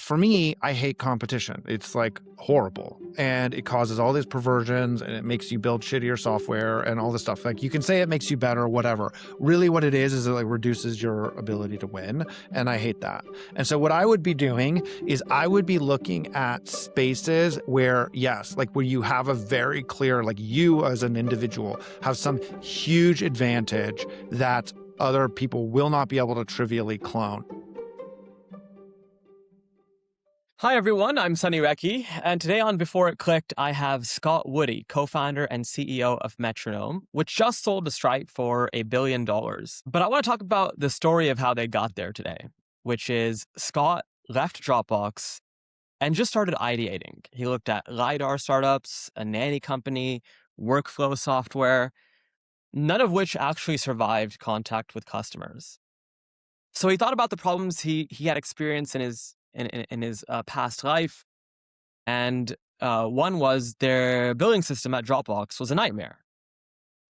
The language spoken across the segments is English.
for me, I hate competition. It's like horrible. And it causes all these perversions and it makes you build shittier software and all this stuff. Like you can say it makes you better, whatever. Really what it is it like reduces your ability to win. And I hate that. And so what I would be doing is I would be looking at spaces where, yes, like where you have a very clear, like you as an individual have some huge advantage that other people will not be able to trivially clone. Hi, everyone. I'm Sunny Recchi, and today on Before It Clicked, I have Scott Woody, co-founder and CEO of Metronome, which just sold to Stripe for $1 billion. But I want to talk about the story of how they got there today, which is Scott left Dropbox and just started ideating. He looked at LIDAR startups, a nanny company, workflow software, none of which actually survived contact with customers. So he thought about the problems he had experienced in his past life, and one was their billing system at Dropbox was a nightmare.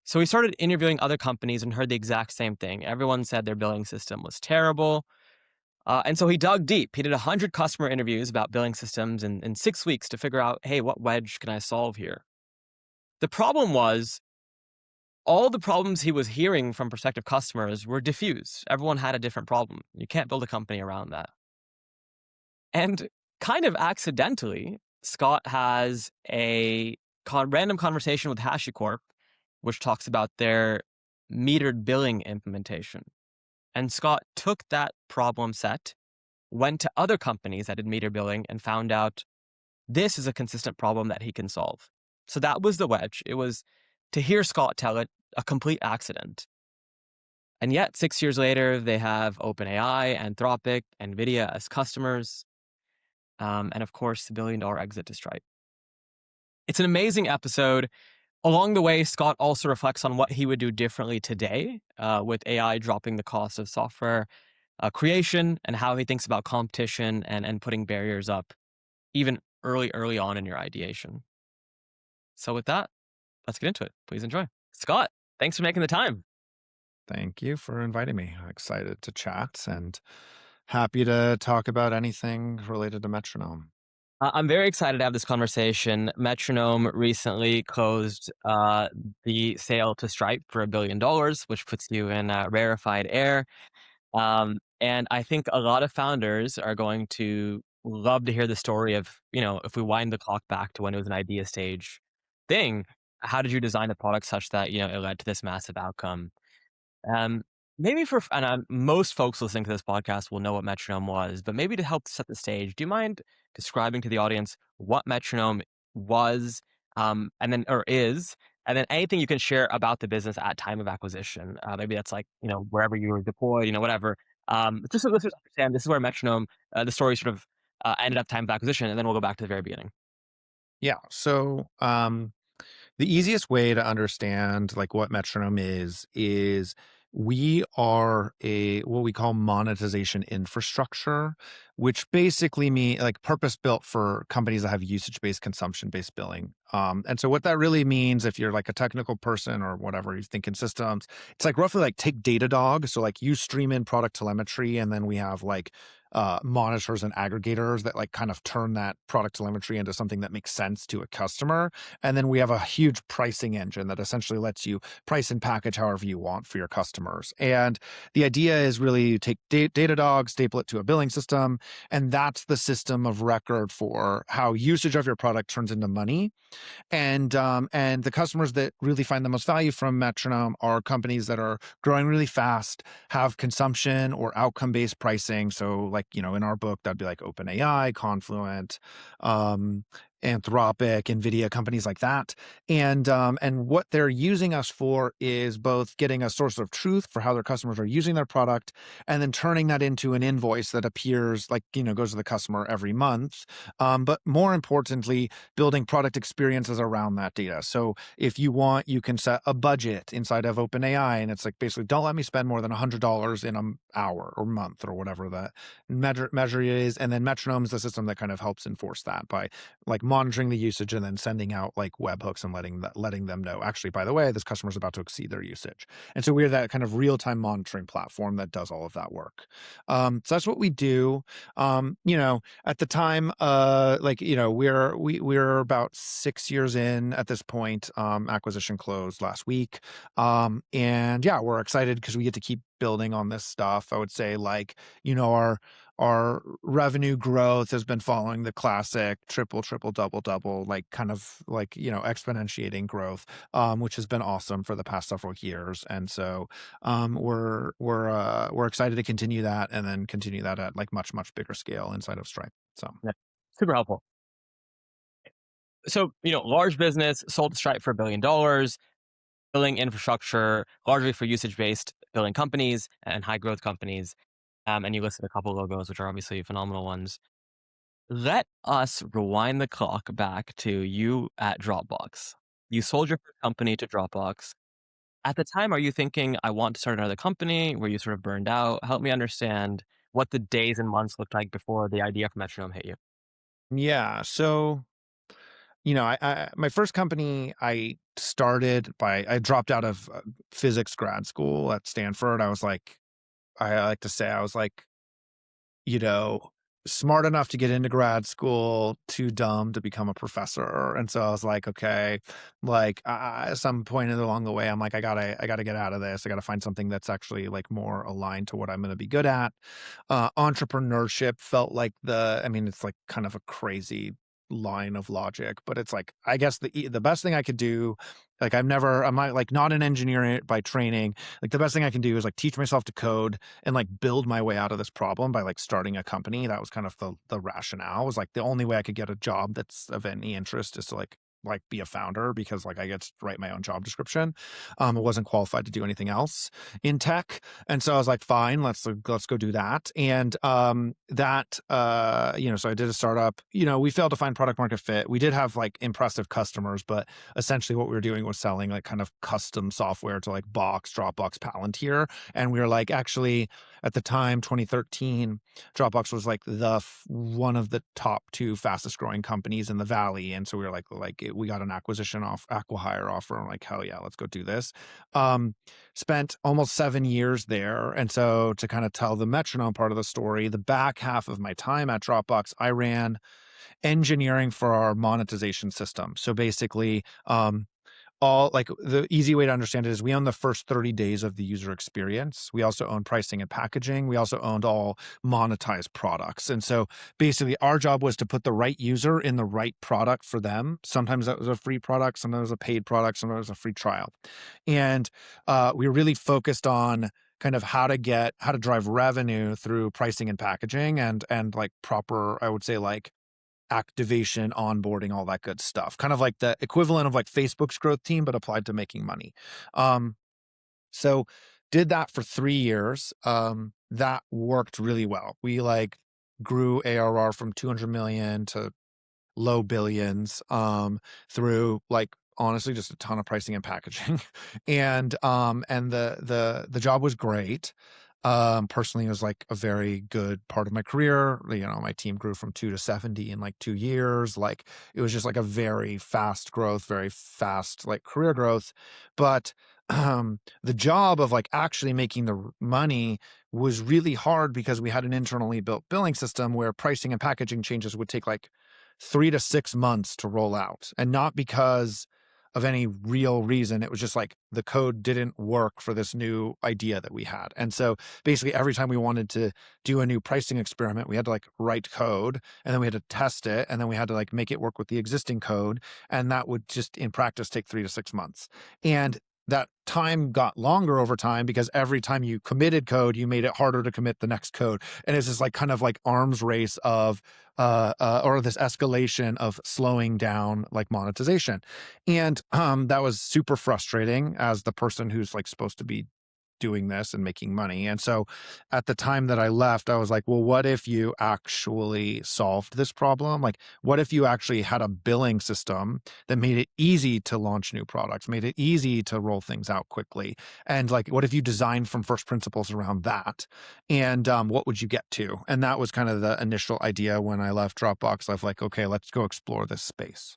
So he started interviewing other companies and heard the exact same thing. Everyone said their billing system was terrible. And so he dug deep. He did 100 customer interviews about billing systems in 6 weeks to figure out, hey, what wedge can I solve here? The problem was all the problems he was hearing from prospective customers were diffuse. Everyone had a different problem. You can't build a company around that. And kind of accidentally, Scott has a random conversation with HashiCorp, which talks about their metered billing implementation. And Scott took that problem set, went to other companies that did meter billing, and found out this is a consistent problem that he can solve. So that was the wedge. It was, to hear Scott tell it, a complete accident. And yet, 6 years later, they have OpenAI, Anthropic, NVIDIA as customers. And of course, the $1 billion exit to Stripe. It's an amazing episode. Along the way, Scott also reflects on what he would do differently today with AI dropping the cost of software creation, and how he thinks about competition and putting barriers up even early on in your ideation. So with that, let's get into it. Please enjoy. Scott, thanks for making the time. Thank you for inviting me. I'm excited to chat and happy to talk about anything related to Metronome. I'm very excited to have this conversation. Metronome recently closed the sale to Stripe for $1 billion, which puts you in rarefied air. And I think a lot of founders are going to love to hear the story of, if we wind the clock back to when it was an idea stage thing, how did you design the product such that, it led to this massive outcome? Um, Maybe most folks listening to this podcast will know what Metronome was, but maybe to help set the stage, do you mind describing to the audience what Metronome was, or is, and then anything you can share about the business at time of acquisition? Maybe that's like, wherever you were deployed, whatever. Just so listeners understand, this is where Metronome, the story sort of ended up time of acquisition, and then we'll go back to the very beginning. Yeah. So the easiest way to understand like what Metronome is we are what we call monetization infrastructure, which basically mean like purpose built for companies that have usage-based, consumption-based billing. And so what that really means, if you're like a technical person or whatever, you think in systems, it's like roughly like take Datadog. So like you stream in product telemetry, and then we have like monitors and aggregators that like kind of turn that product telemetry into something that makes sense to a customer. And then we have a huge pricing engine that essentially lets you price and package however you want for your customers. And the idea is really you take Datadog, staple it to a billing system, and that's the system of record for how usage of your product turns into money. And the customers that really find the most value from Metronome are companies that are growing really fast, have consumption or outcome-based pricing. So like, in our book, that'd be like OpenAI, Confluent, Anthropic, NVIDIA, companies like that. And what they're using us for is both getting a source of truth for how their customers are using their product, and then turning that into an invoice that appears like, goes to the customer every month. But more importantly, building product experiences around that data. So if you want, you can set a budget inside of OpenAI, and it's like basically don't let me spend more than $100 in an hour or month or whatever that measure is. And then Metronome is the system that kind of helps enforce that by like monitoring the usage and then sending out like webhooks and letting them know, actually, by the way, this customer is about to exceed their usage. And so we're that kind of real-time monitoring platform that does all of that work. So that's what we do. At the time, we're about 6 years in at this point. Acquisition closed last week. And yeah, we're excited because we get to keep building on this stuff. I would say, our revenue growth has been following the classic triple, triple, double, double, like kind of like, exponentiating growth, which has been awesome for the past several years. And so we're excited to continue that and then continue that at like much, much bigger scale inside of Stripe. So Yeah. Super helpful. So, large business sold to Stripe for $1 billion, building infrastructure largely for usage-based billing companies and high growth companies. And you listed a couple logos, which are obviously phenomenal ones. Let us rewind the clock back to you at Dropbox. You sold your first company to Dropbox. At the time, are you thinking, I want to start another company? Were you sort of burned out? Help me understand what the days and months looked like before the idea for Metronome hit you. yeah, so I my first company I dropped out of physics grad school at Stanford. I like to say I was like, you know, smart enough to get into grad school, too dumb to become a professor. And so I was like, okay, like at some point along the way, I'm like, I gotta get out of this. I gotta find something that's actually like more aligned to what I'm going to be good at. Entrepreneurship felt like it's like kind of a crazy line of logic, but it's like, I guess the best thing I could do, like I'm not like not an engineer by training. Like the best thing I can do is like teach myself to code and like build my way out of this problem by like starting a company. That was kind of the rationale. It was like the only way I could get a job that's of any interest is to like be a founder because like I get to write my own job description. I wasn't qualified to do anything else in tech. And so I was like, fine, let's go do that. And so I did a startup. We failed to find product market fit. We did have like impressive customers, but essentially what we were doing was selling like kind of custom software to like Box, Dropbox, Palantir. And we were like, actually, at the time, 2013, Dropbox was like one of the top two fastest growing companies in the valley. And so we were like we got an acquihire offer. I'm like, hell yeah, let's go do this. Spent almost 7 years there. And so to kind of tell the metronome part of the story, the back half of my time at Dropbox, I ran engineering for our monetization system. So basically, all like the easy way to understand it is we own the first 30 days of the user experience. We also own pricing and packaging. We also owned all monetized products. And so basically our job was to put the right user in the right product for them. Sometimes that was a free product, sometimes it was a paid product, sometimes it was a free trial. And we were really focused on kind of how to drive revenue through pricing and packaging and like proper, I would say, like activation, onboarding, all that good stuff. Kind of like the equivalent of like Facebook's growth team, but applied to making money. So did that for 3 years. That worked really well. We like grew ARR from 200 million to low billions, through like honestly just a ton of pricing and packaging. And the job was great. Personally, it was like a very good part of my career. My team grew from 2 to 70 in like 2 years. Like it was just like a very fast growth, very fast like career growth. But the job of like actually making the money was really hard because we had an internally built billing system where pricing and packaging changes would take like 3 to 6 months to roll out. And not because of any real reason. It was just like the code didn't work for this new idea that we had. And so basically every time we wanted to do a new pricing experiment, we had to like write code and then we had to test it and then we had to like make it work with the existing code. And that would just in practice take 3 to 6 months. And that time got longer over time because every time you committed code, you made it harder to commit the next code. And it's this like kind of like arms race of, or this escalation of slowing down like monetization. And that was super frustrating as the person who's like supposed to be doing this and making money. And so at the time that I left, I was like, well, what if you actually solved this problem? Like, what if you actually had a billing system that made it easy to launch new products, made it easy to roll things out quickly? And like, what if you designed from first principles around that? And what would you get to? And that was kind of the initial idea when I left Dropbox of like, okay, let's go explore this space.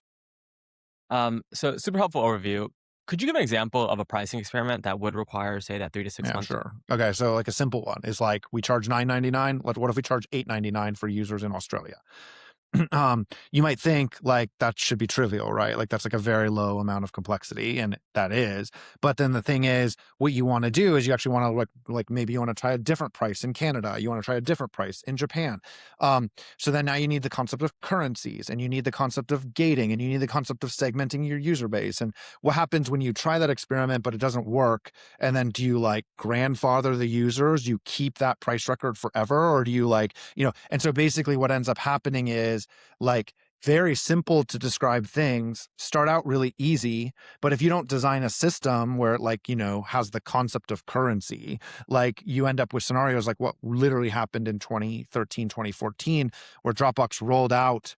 So super helpful overview. Could you give an example of a pricing experiment that would require, say, that 3 to 6 Yeah, months? sure. Okay, so like a simple one is like we charge $9.99. What if we charge $8.99 for users in Australia? You might think like that should be trivial, right? Like that's like a very low amount of complexity, and that is. But then the thing is, what you want to do is you actually want to like maybe you want to try a different price in Canada, you want to try a different price in Japan. So then now you need the concept of currencies, and you need the concept of gating, and you need the concept of segmenting your user base. And what happens when you try that experiment but it doesn't work? And then do you like grandfather the users? You keep that price record forever, or do you like And so basically, what ends up happening is like very simple to describe things start out really easy, but if you don't design a system where it like has the concept of currency, like you end up with scenarios like what literally happened in 2013 2014, where Dropbox rolled out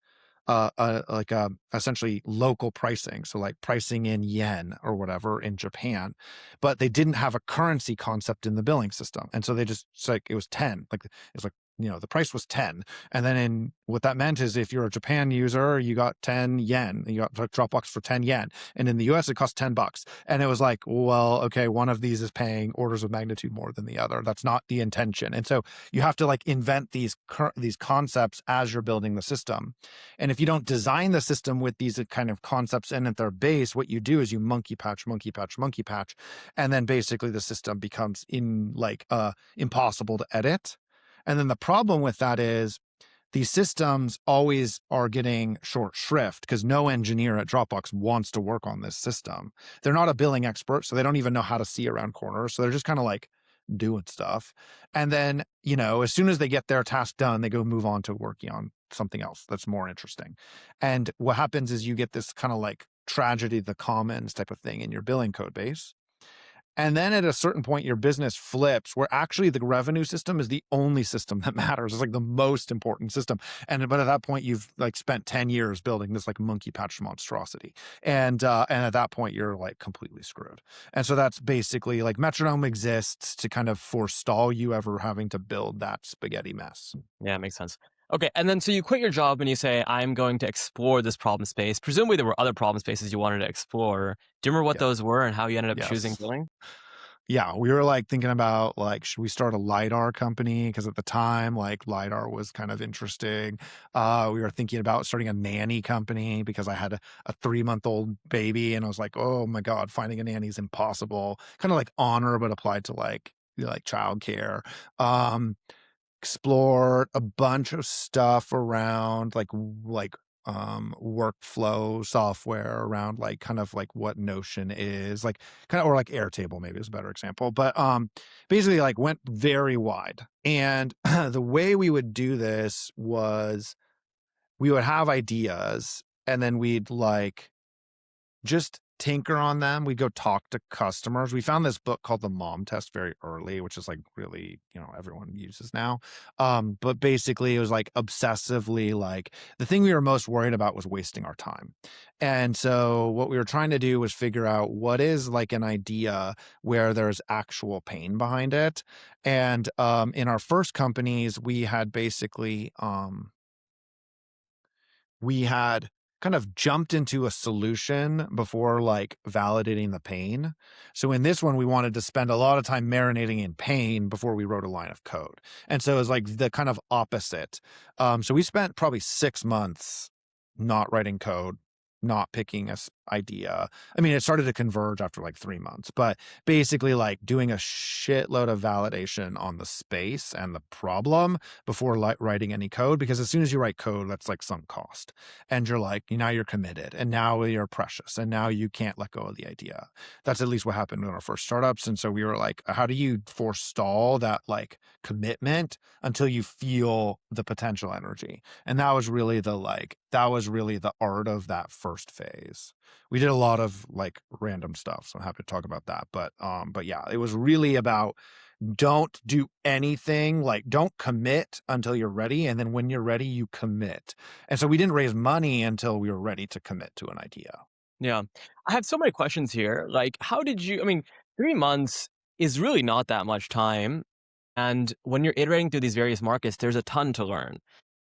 essentially local pricing, so like pricing in yen or whatever in Japan, but they didn't have a currency concept in the billing system, and so they just it's like it was 10, like it's like the price was 10. And then what that meant is if you're a Japan user, you got 10 yen. You got Dropbox for 10 yen. And in the US, it cost $10. And it was like, well, okay, one of these is paying orders of magnitude more than the other. That's not the intention. And so you have to like invent these concepts as you're building the system. And if you don't design the system with these kind of concepts in at their base, what you do is you monkey patch, monkey patch, monkey patch. And then basically the system becomes impossible to edit. And then the problem with that is these systems always are getting short shrift because no engineer at Dropbox wants to work on this system. They're not a billing expert, so they don't even know how to see around corners. So they're just kind of like doing stuff. And then, as soon as they get their task done, they go move on to working on something else that's more interesting. And what happens is you get this kind of like tragedy of the commons type of thing in your billing code base. And then at a certain point, your business flips where actually the revenue system is the only system that matters. It's like the most important system. But at that point, you've like spent 10 years building this like monkey patch monstrosity. And at that point, you're like completely screwed. And so that's basically like Metronome exists to kind of forestall you ever having to build that spaghetti mess. Yeah, makes sense. Okay, and then so you quit your job and you say, I'm going to explore this problem space. Presumably there were other problem spaces you wanted to explore. Do you remember what Yeah. those were and how you ended up choosing Yes. billing? Yeah, we were like thinking about like, should we start a LIDAR company? Because at the time, like LIDAR was kind of interesting. We were thinking about starting a nanny company because I had a 3-month-old baby, and I was like, oh my God, finding a nanny is impossible. Kind of like honor, but applied to like childcare. Explored a bunch of stuff around workflow software around like kind of like what Notion is like kind of, or like Airtable maybe is a better example, but basically like went very wide. And the way we would do this was we would have ideas, and then we'd like just tinker on them. We'd go talk to customers. We found this book called The Mom Test very early, which is like really, everyone uses now. But basically it was like obsessively like the thing we were most worried about was wasting our time. And so what we were trying to do was figure out what is like an idea where there's actual pain behind it. And in our first companies, we had kind of jumped into a solution before like validating the pain. So in this one, we wanted to spend a lot of time marinating in pain before we wrote a line of code. And so it was like the kind of opposite. So we spent probably 6 months not writing code, not picking a idea. I mean, it started to converge after like 3 months, but basically like doing a shitload of validation on the space and the problem before writing any code. Because as soon as you write code, that's like sunk cost. And you're like, now you're committed, and now you're precious, and now you can't let go of the idea. That's at least what happened in our first startups. And so we were like, how do you forestall that like commitment until you feel the potential energy? And that was really the like that was really the art of that first phase. We did a lot of like random stuff, so I'm happy to talk about that. But yeah, it was really about don't do anything, like don't commit until you're ready, and then when you're ready, you commit. And so we didn't raise money until we were ready to commit to an idea. Yeah. I have so many questions here. Like, how did you, I mean, 3 months is really not that much time. And when you're iterating through these various markets, there's a ton to learn.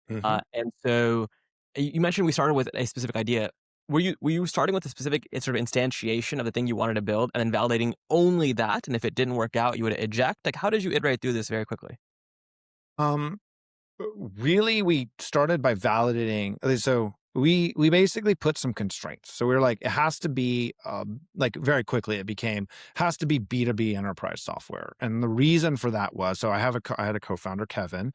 Mhm. And so you mentioned we started with a specific idea. Were you starting with a specific sort of instantiation of the thing you wanted to build and then validating only that? And if it didn't work out, you would eject? Like, how did you iterate through this very quickly? Um, Really, we started by validating. So we basically put some constraints. So we were like, it has to be like very quickly. It became has to be B2B enterprise software, and the reason for that was so I had a co-founder Kevin.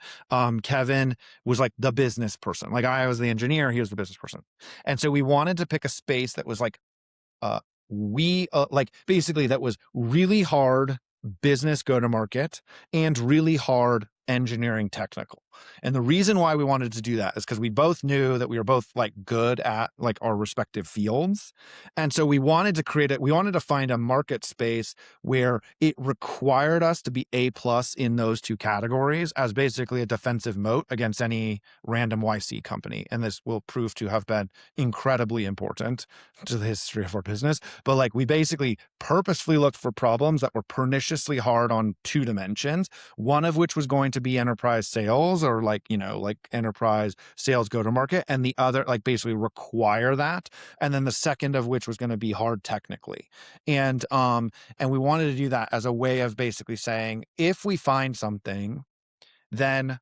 Kevin was like the business person. Like I was the engineer, he was the business person, and so we wanted to pick a space that was like uh, like basically that was really hard business go to market and really hard engineering technical. And the reason why we wanted to do that is because we both knew that we were both like good at like our respective fields. And so we wanted to create it. We wanted to find a market space where it required us to be A plus in those two categories as basically a defensive moat against any random YC company. And this will prove to have been incredibly important to the history of our business. But like we basically purposefully looked for problems that were perniciously hard on two dimensions, one of which was going to be enterprise sales or like, like enterprise sales go to market, and the other like basically require that. And then the second of which was going to be hard technically. And we wanted to do that as a way of basically saying, if we find something, then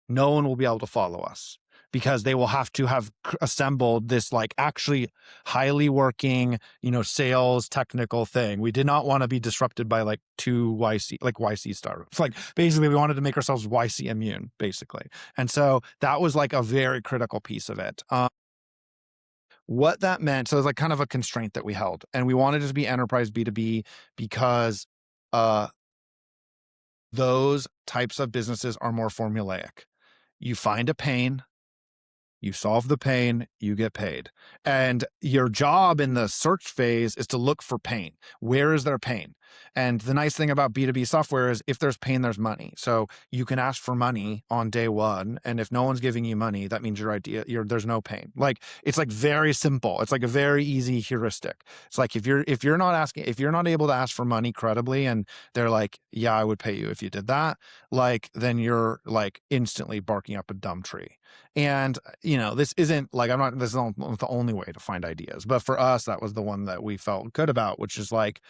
no one will be able to follow us because they will have to have assembled this like actually highly working, sales technical thing. We did not want to be disrupted by like two YC startups. Like basically we wanted to make ourselves YC immune basically. And so that was like a very critical piece of it. What that meant, so it was like kind of a constraint that we held, and we wanted it to be enterprise B2B because uh, those types of businesses are more formulaic. You find a pain, you solve the pain, you get paid. And your job in the search phase is to look for pain. Where is there pain? And the nice thing about B2B software is if there's pain, there's money. So you can ask for money on day one. And if no one's giving you money, that means your idea, there's no pain. Like it's like very simple. It's like a very easy heuristic. It's like if you're not able to ask for money credibly and they're like, yeah, I would pay you if you did that, like then you're like instantly barking up a dumb tree. And this isn't like this is not the only way to find ideas, but for us, that was the one that we felt good about, which is like,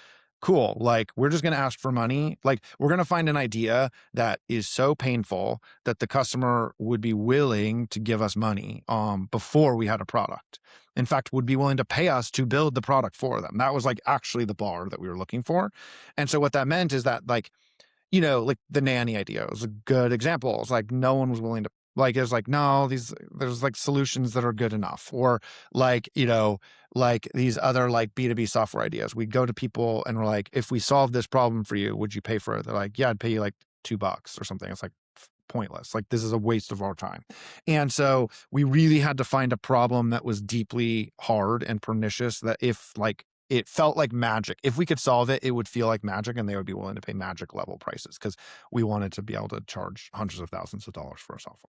cool, like we're just going to ask for money. Like we're going to find an idea that is so painful that the customer would be willing to give us money before we had a product. In fact, would be willing to pay us to build the product for them. That was like actually the bar that we were looking for. And so what that meant is that like like the nanny idea was a good example. It's like no one was willing to like it's like no there's like solutions that are good enough, or like like these other like B2B software ideas. We go to people and we're like, if we solve this problem for you, would you pay for it? They're like, yeah, I'd pay you like $2 or something. It's like pointless. Like this is a waste of our time. And so we really had to find a problem that was deeply hard and pernicious, that if like it felt like magic. If we could solve it, it would feel like magic and they would be willing to pay magic level prices because we wanted to be able to charge hundreds of thousands of dollars for our software.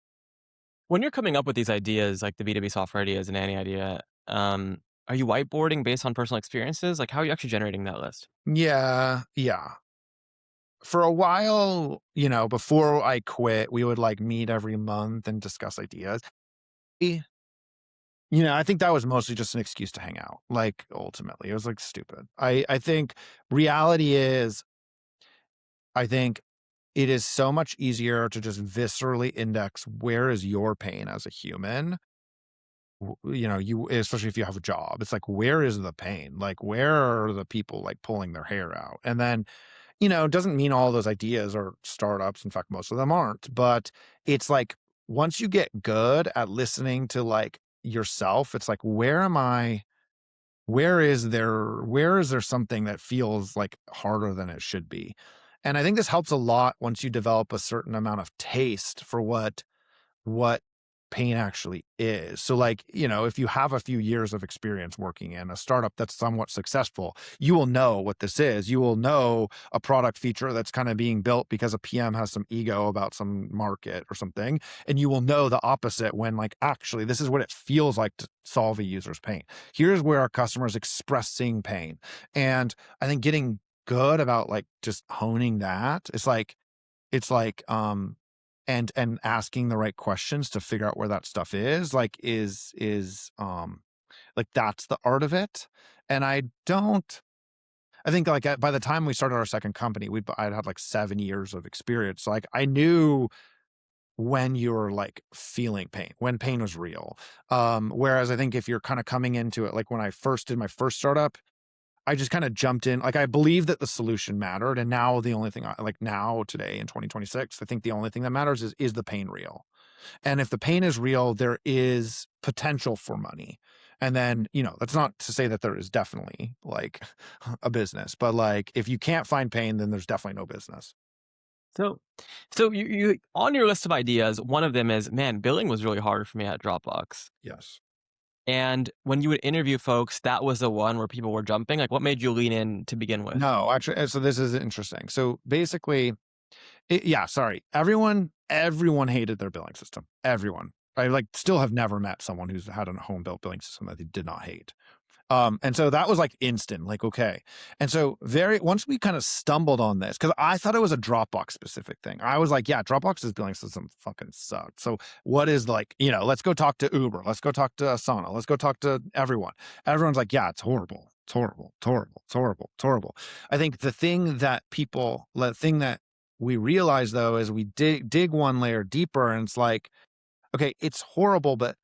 When you're coming up with these ideas, like the B2B software ideas and any idea, are you whiteboarding based on personal experiences? Like, how are you actually generating that list? Yeah. Yeah. For a while, before I quit, we would like meet every month and discuss ideas. Eh, I think that was mostly just an excuse to hang out. Like ultimately, it was like stupid. I think reality is, I think it is so much easier to just viscerally index where is your pain as a human. You especially if you have a job, it's like where is the pain? Like where are the people like pulling their hair out? And then it doesn't mean all those ideas are startups. In fact, most of them aren't. But it's like once you get good at listening to like yourself, it's like where am I? Where is there something that feels like harder than it should be? And I think this helps a lot once you develop a certain amount of taste for what pain actually is. So like, if you have a few years of experience working in a startup that's somewhat successful, you will know what this is. You will know a product feature that's kind of being built because a PM has some ego about some market or something. And you will know the opposite when like, actually, this is what it feels like to solve a user's pain. Here's where our customers expressing pain. And I think getting good about like just honing that, it's like and asking the right questions to figure out where that stuff is like is like that's the art of it. And I think like by the time we started our second company, I'd had like 7 years of experience. So like I knew when you're like feeling pain, when pain was real. Whereas I think if you're kind of coming into it, like when I first did my first startup, I just kind of jumped in. Like I believe that the solution mattered. And now the only thing now today in 2026, I think the only thing that matters is the pain real? And if the pain is real, there is potential for money. And then, that's not to say that there is definitely like a business, but like if you can't find pain, then there's definitely no business. So, so you on your list of ideas, one of them is, man, billing was really hard for me at Dropbox. Yes. And when you would interview folks, that was the one where people were jumping. Like, what made you lean in to begin with? No, actually, so this is interesting. So basically, yeah, sorry. Everyone hated their billing system. Everyone. I like still have never met someone who's had a home built billing system that they did not hate. And so that was like instant, like, okay. And so once we kind of stumbled on this, because I thought it was a Dropbox specific thing. I was like, yeah, Dropbox's billing system fucking sucked. So what is like, let's go talk to Uber. Let's go talk to Asana. Let's go talk to everyone. Everyone's like, yeah, it's horrible. It's horrible. It's horrible. It's horrible. It's horrible. I think the thing that we realize though, is we dig one layer deeper and it's like, okay, it's horrible, but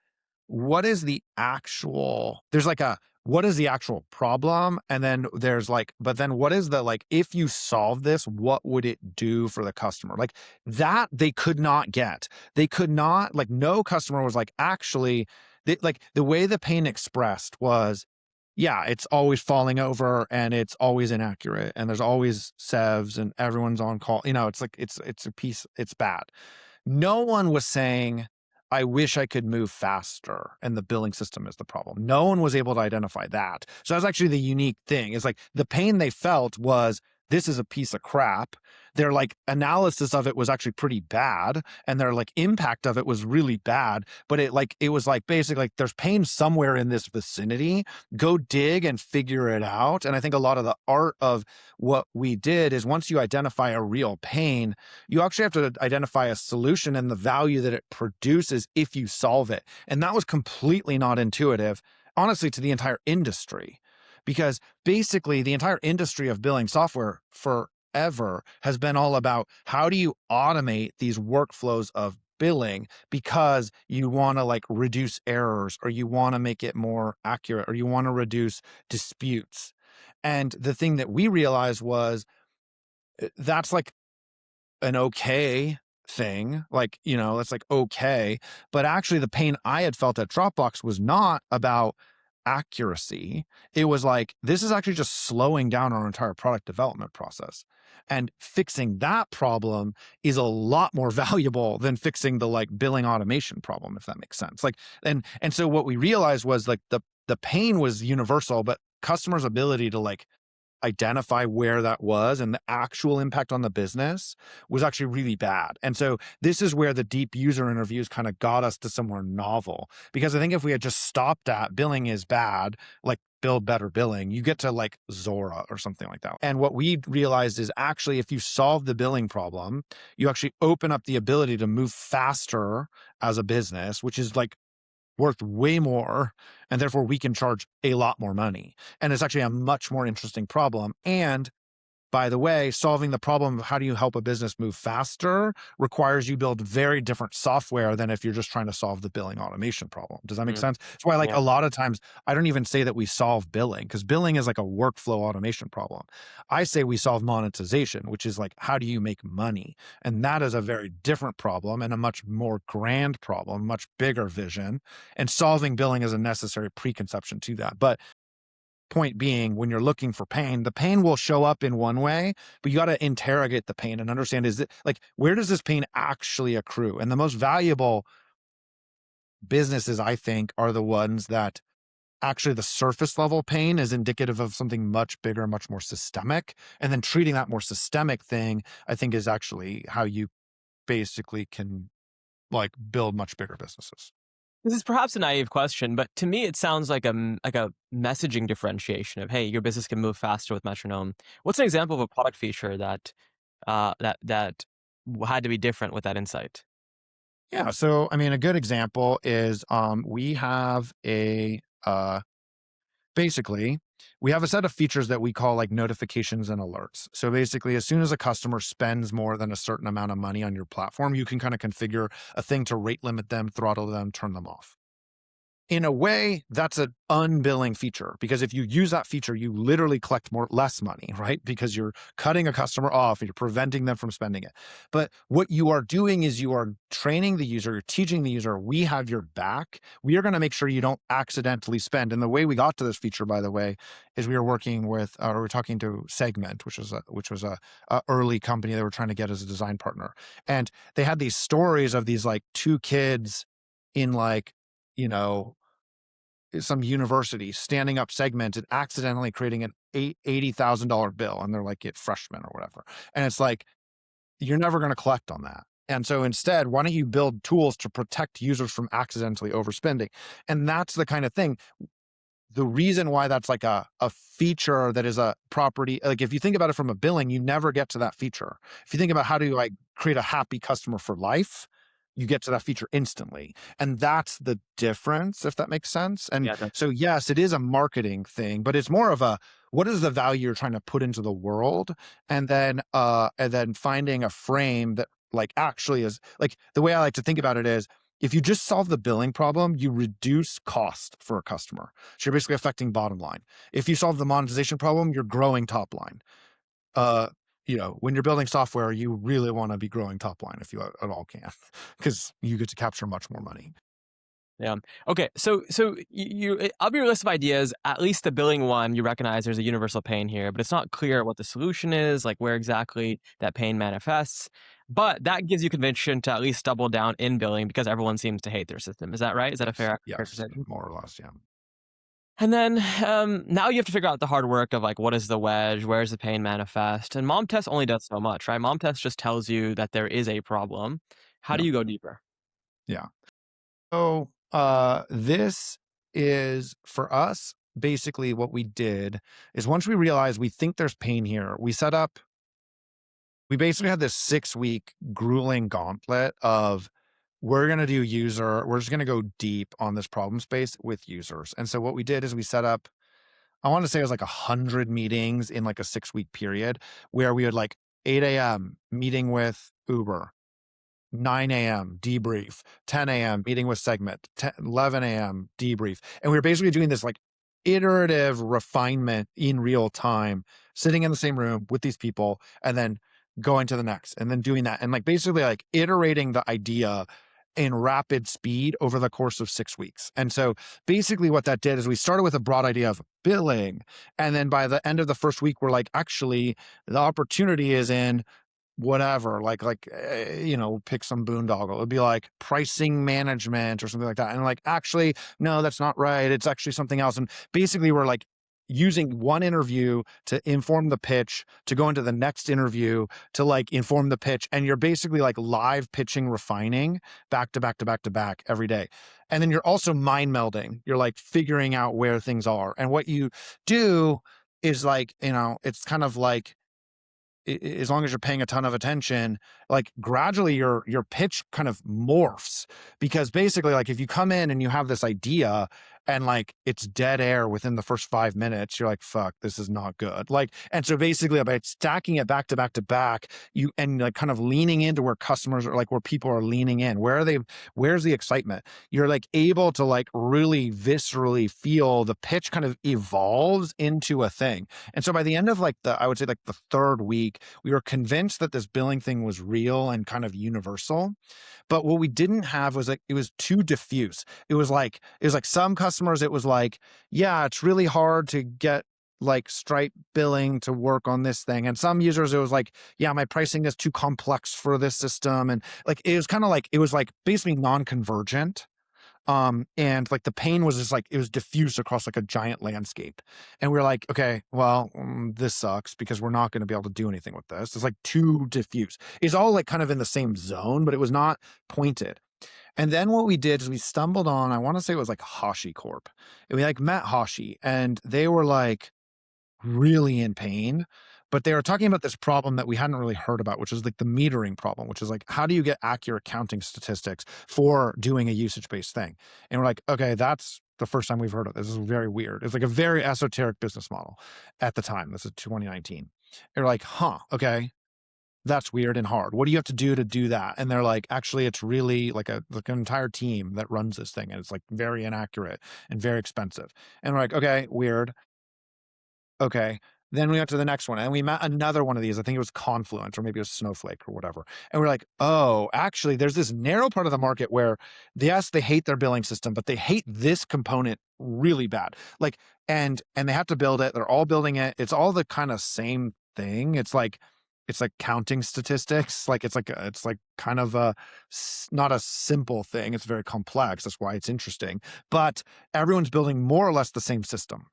what is the actual there's like a what is the actual problem? And then there's like, but then what is the like, if you solve this, what would it do for the customer? Like that they could not get. They could not, like, no customer was like, actually, like the way the pain expressed was, yeah, it's always falling over and it's always inaccurate and there's always sevs and everyone's on call. It's like it's a piece, it's bad. No one was saying, I wish I could move faster and the billing system is the problem. No one was able to identify that. So that's actually the unique thing. It's like the pain they felt was, this is a piece of crap. Their like analysis of it was actually pretty bad. And their like impact of it was really bad. But it was like basically like there's pain somewhere in this vicinity. Go dig and figure it out. And I think a lot of the art of what we did is once you identify a real pain, you actually have to identify a solution and the value that it produces if you solve it. And that was completely not intuitive, honestly, to the entire industry. Because basically the entire industry of billing software forever has been all about how do you automate these workflows of billing because you want to like reduce errors or you want to make it more accurate or you want to reduce disputes. And the thing that we realized was that's like an okay thing, like, that's like okay. But actually the pain I had felt at Dropbox was not about accuracy. It was like, this is actually just slowing down our entire product development process. And fixing that problem is a lot more valuable than fixing the like billing automation problem, if that makes sense. Like, and so what we realized was like the pain was universal, but customers' ability to like identify where that was and the actual impact on the business was actually really bad. And so this is where the deep user interviews kind of got us to somewhere novel. Because I think if we had just stopped at billing is bad, like build better billing, you get to like Zora or something like that. And what we realized is actually if you solve the billing problem, you actually open up the ability to move faster as a business, which is like worth way more, and therefore we can charge a lot more money. And it's actually a much more interesting problem. And by the way, solving the problem of how do you help a business move faster requires you build very different software than if you're just trying to solve the billing automation problem. Does that make Mm, sense? That's why like yeah. a lot of times I don't even say that we solve billing because billing is like a workflow automation problem. I say we solve monetization, which is like, how do you make money? And that is a very different problem and a much more grand problem, much bigger vision. And solving billing is a necessary preconception to that. But point being, when you're looking for pain, the pain will show up in one way, but you got to interrogate the pain and understand, is it like, where does this pain actually accrue? And the most valuable businesses, I think, are the ones that actually the surface level pain is indicative of something much bigger, much more systemic. And then treating that more systemic thing, I think, is actually how you basically can like build much bigger businesses. This is perhaps a naive question, but to me, it sounds like like a messaging differentiation of, hey, your business can move faster with Metronome. What's an example of a product feature that had to be different with that insight? Yeah. So, I mean, a good example is we have basically, we have a set of features that we call like notifications and alerts. So basically, as soon as a customer spends more than a certain amount of money on your platform, you can kind of configure a thing to rate limit them, throttle them, turn them off. In a way, that's an unbilling feature because if you use that feature, you literally collect less money, right? Because you're cutting a customer off and you're preventing them from spending it. But what you are doing is you are training the user, you're teaching the user, we have your back. We are going to make sure you don't accidentally spend. And the way we got to this feature, by the way, is we were working with, or we were talking to Segment, which was a early company they were trying to get as a design partner, and they had these stories of these like two kids in like, you know, some university standing up Segment and accidentally creating an $80,000 bill, and they're like get freshmen or whatever. And it's like, you're never going to collect on that. And so instead, why don't you build tools to protect users from accidentally overspending? And that's the kind of thing. The reason why that's like a feature that is a property, like if you think about it from a billing, you never get to that feature. If you think about how to like create a happy customer for life, you get to that feature instantly. And that's the difference, if that makes sense. And Yeah, that, so, yes, it is a marketing thing, but it's more of a, what is the value you're trying to put into the world? And then finding a frame that like actually is like, the way I like to think about it is, if you just solve the billing problem, you reduce cost for a customer. So you're basically affecting bottom line. If you solve the monetization problem, you're growing top line. Uh, when you're building software, you really want to be growing top line if you at all can, because you get to capture much more money. yeah. Okay. So of your list of ideas, at least the billing one, you recognize there's a universal pain here, but it's not clear what the solution is, like where exactly that pain manifests. But that gives you conviction to at least double down in billing because everyone seems to hate their system. Is that right? Is that a Yes, fair yes, characterization? more or less, yeah. And then now you have to figure out the hard work of like, what is the wedge? Where's the pain manifest? And mom test only does so much, right? Mom test just tells you that there is a problem. How do Yeah, you go deeper? yeah. So, this is for us, basically what we did is once we realized we think there's pain here, we basically had this 6-week grueling gauntlet of we're just going to go deep on this problem space with users. And so what we did is we set up, I want to say it was like 100 meetings in like a 6-week period where we would like 8 a.m. meeting with Uber, 9 a.m. debrief, 10 a.m. meeting with Segment, 11 a.m. debrief. And we were basically doing this like iterative refinement in real time, sitting in the same room with these people and then going to the next and then doing that. And like basically like iterating the idea in rapid speed over the course of 6 weeks. And so basically what that did is we started with a broad idea of billing. And then by the end of the first week, we're like, actually, the opportunity is in whatever, pick some boondoggle. It'd be like pricing management or something like that. And like, actually, no, that's not right. It's actually something else. And basically, we're like using one interview to inform the pitch, to go into the next interview to like inform the pitch. And you're basically like live pitching, refining back to back to back to back every day. And then you're also mind melding. You're like figuring out where things are. And what you do is like, it's kind of like, as long as you're paying a ton of attention, like gradually your pitch kind of morphs, because basically like if you come in and you have this idea and like it's dead air within the first 5 minutes, you're like, fuck, this is not good. Like, and so basically by stacking it back to back to back, you and like kind of leaning into where customers are, like where people are leaning in, where's the excitement? You're like able to like really viscerally feel the pitch kind of evolves into a thing. And so by the end of like I would say like the third week, we were convinced that this billing thing was real and kind of universal. But what we didn't have was like, it was too diffuse. It was like some customers, it was like, yeah, it's really hard to get like Stripe billing to work on this thing. And some users, it was like, yeah, my pricing is too complex for this system. And like, it was kind of like, it was like basically non-convergent. And like the pain was just like it was diffuse across like a giant landscape. And we were like, okay, well, this sucks because we're not going to be able to do anything with this. It's like too diffuse. It's all like kind of in the same zone, but it was not pointed. And then what we did is we stumbled on, I want to say it was like HashiCorp. And we like met Hashi and they were like really in pain, but they were talking about this problem that we hadn't really heard about, which is like the metering problem, which is like, how do you get accurate counting statistics for doing a usage-based thing? And we're like, okay, that's the first time we've heard of this. This is very weird. It's like a very esoteric business model at the time. This is 2019. And we're like, huh, okay, that's weird and hard. What do you have to do that? And they're like, actually, it's really like an entire team that runs this thing. And it's like very inaccurate and very expensive. And we're like, okay, weird. Okay. Then we went to the next one and we met another one of these. I think it was Confluent or maybe it was Snowflake or whatever. And we're like, oh, actually, there's this narrow part of the market where, yes, they hate their billing system, but they hate this component really bad. Like, and they have to build it. They're all building it. It's all the kind of same thing. It's like counting statistics. Like it's like kind of not a simple thing. It's very complex. That's why it's interesting. But everyone's building more or less the same system.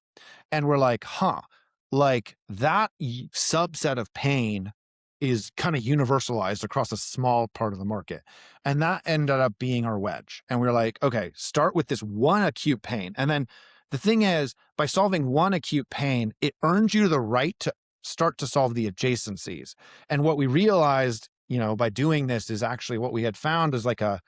And we're like, huh, like that subset of pain is kind of universalized across a small part of the market. And that ended up being our wedge. And we are like, okay, start with this one acute pain. And then the thing is, by solving one acute pain, it earns you the right to start to solve the adjacencies. And what we realized, by doing this is actually what we had found is like a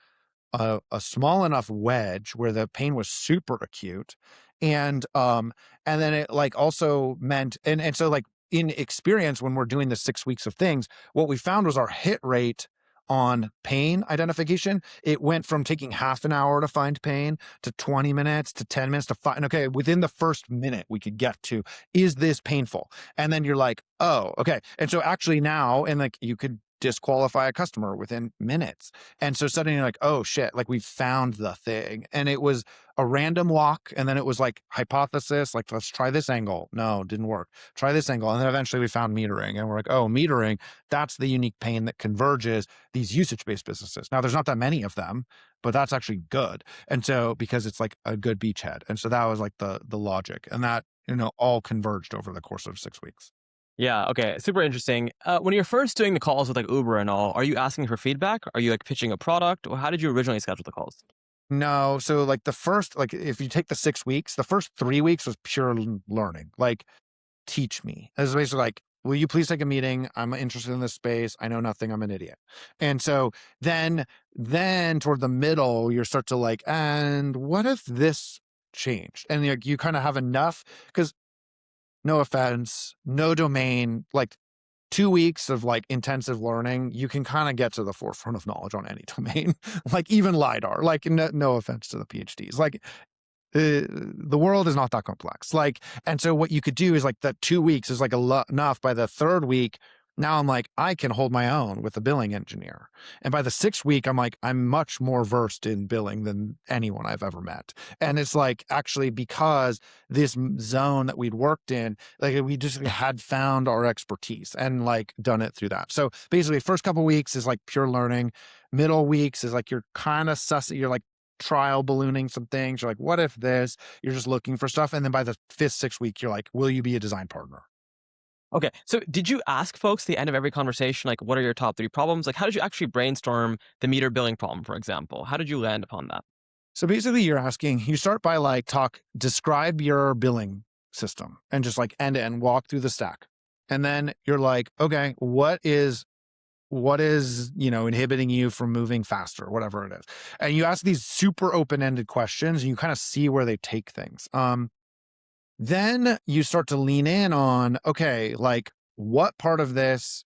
small enough wedge where the pain was super acute. And then it like also meant, and so like in experience, when we're doing the 6 weeks of things, what we found was our hit rate on pain identification. It went from taking half an hour to find pain to 20 minutes to 10 minutes to find, okay, within the first minute we could get to, is this painful? And then you're like, oh, okay. And so actually now, and like you could disqualify a customer within minutes. And so suddenly you're like, oh shit, like we found the thing. And it was a random walk. And then it was like hypothesis, like, let's try this angle. No, didn't work. Try this angle. And then eventually we found metering and we're like, oh, metering, that's the unique pain that converges these usage-based businesses. Now there's not that many of them, but that's actually good. And so, because it's like a good beachhead. And so that was like the logic, and that, all converged over the course of 6 weeks. Yeah, okay. Super interesting. When you're first doing the calls with like Uber and all, are you asking for feedback? Are you like pitching a product? Or how did you originally schedule the calls? No. So like the first, like if you take the 6 weeks, the first 3 weeks was pure learning. Like, teach me. It was basically like, will you please take a meeting? I'm interested in this space. I know nothing. I'm an idiot. And so then toward the middle, you start to like, and what if this changed? And you kind of have enough, because no offense, no domain, like 2 weeks of like intensive learning, you can kind of get to the forefront of knowledge on any domain, like even LIDAR, like no offense to the PhDs, like the world is not that complex. Like, and so what you could do is like that 2 weeks is like enough. By the third week, now I'm like, I can hold my own with a billing engineer. And by the 6th week, I'm like, I'm much more versed in billing than anyone I've ever met. And it's like, actually, because this zone that we'd worked in, like we just had found our expertise and like done it through that. So basically first couple weeks is like pure learning. Middle weeks is like, you're kind of you're like trial ballooning some things. You're like, what if this? You're just looking for stuff. And then by the 5th, 6th week, you're like, will you be a design partner? Okay. So did you ask folks at the end of every conversation, like, what are your top 3 problems? Like, how did you actually brainstorm the meter billing problem, for example? How did you land upon that? So basically you start by like describe your billing system and just like end to end walk through the stack. And then you're like, okay, what is, inhibiting you from moving faster, whatever it is. And you ask these super open-ended questions and you kind of see where they take things. Then you start to lean in on, okay, like what part of this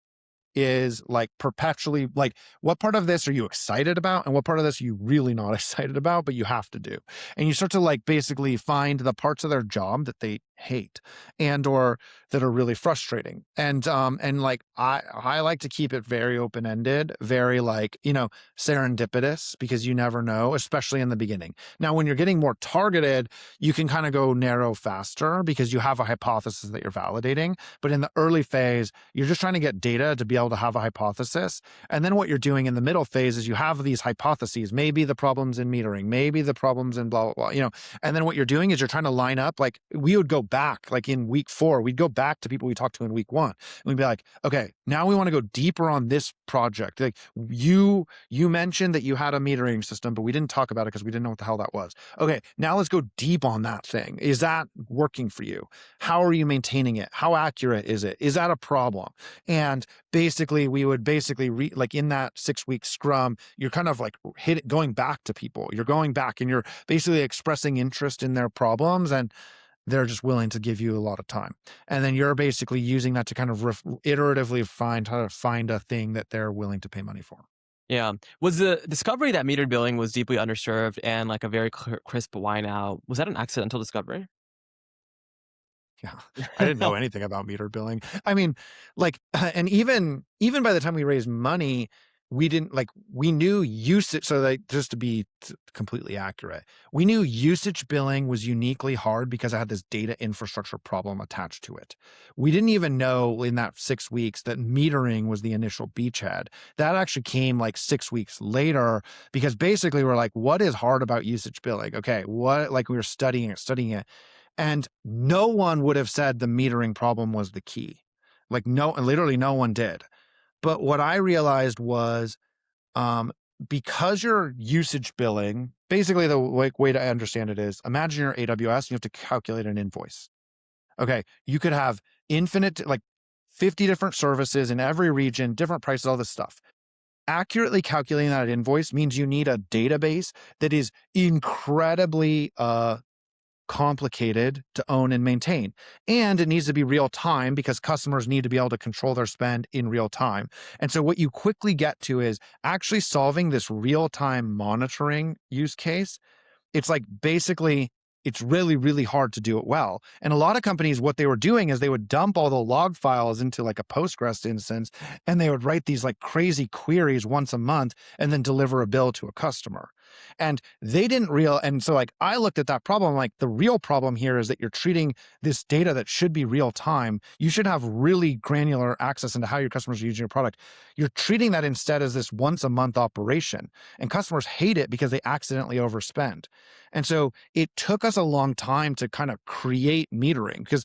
is like perpetually, like what part of this are you excited about and what part of this are you really not excited about, but you have to do. And you start to like basically find the parts of their job that they hate and or that are really frustrating. And like I like to keep it very open-ended, very like, serendipitous, because you never know, especially in the beginning. Now, when you're getting more targeted, you can kind of go narrow faster because you have a hypothesis that you're validating. But in the early phase, you're just trying to get data to be able to have a hypothesis. And then what you're doing in the middle phase is you have these hypotheses. Maybe the problem's in metering, maybe the problem's in blah, blah, blah, and then what you're doing is you're trying to line up, like we would go back, like in week 4, we'd go back to people we talked to in week 1. And we'd be like, okay, now we want to go deeper on this project. Like you mentioned that you had a metering system, but we didn't talk about it because we didn't know what the hell that was. Okay, now let's go deep on that thing. Is that working for you? How are you maintaining it? How accurate is it? Is that a problem? And basically, we would like in that 6-week scrum, you're kind of like going back to people. You're going back and you're basically expressing interest in their problems, and they're just willing to give you a lot of time. And then you're basically using that to kind of iteratively find how to find a thing that they're willing to pay money for. Yeah. Was the discovery that metered billing was deeply underserved and like a very crisp why now, was that an accidental discovery? Yeah. I didn't know anything about meter billing. I mean, like, and even by the time we raised money, we didn't like, we knew usage. So like, just to be completely accurate, we knew usage billing was uniquely hard because it had this data infrastructure problem attached to it. We didn't even know in that 6 weeks that metering was the initial beachhead. That actually came like 6 weeks later, because basically we're like, what is hard about usage billing? Okay. What, like we were studying it. And no one would have said the metering problem was the key. Like literally no one did. But what I realized was, um, because you're usage billing, basically the way to understand it is, imagine you're AWS, you have to calculate an invoice. Okay, you could have infinite, like 50 different services in every region, different prices, all this stuff. Accurately calculating that invoice means you need a database that is incredibly complicated to own and maintain. And it needs to be real time because customers need to be able to control their spend in real time. And so what you quickly get to is actually solving this real time monitoring use case. It's like basically it's really, really hard to do it well. And a lot of companies, what they were doing is they would dump all the log files into like a Postgres instance, and they would write these like crazy queries once a month and then deliver a bill to a customer. And they didn't and so like I looked at that problem, like the real problem here is that you're treating this data that should be real time. You should have really granular access into how your customers are using your product. You're treating that instead as this once a month operation, and customers hate it because they accidentally overspend. And so it took us a long time to kind of create metering, because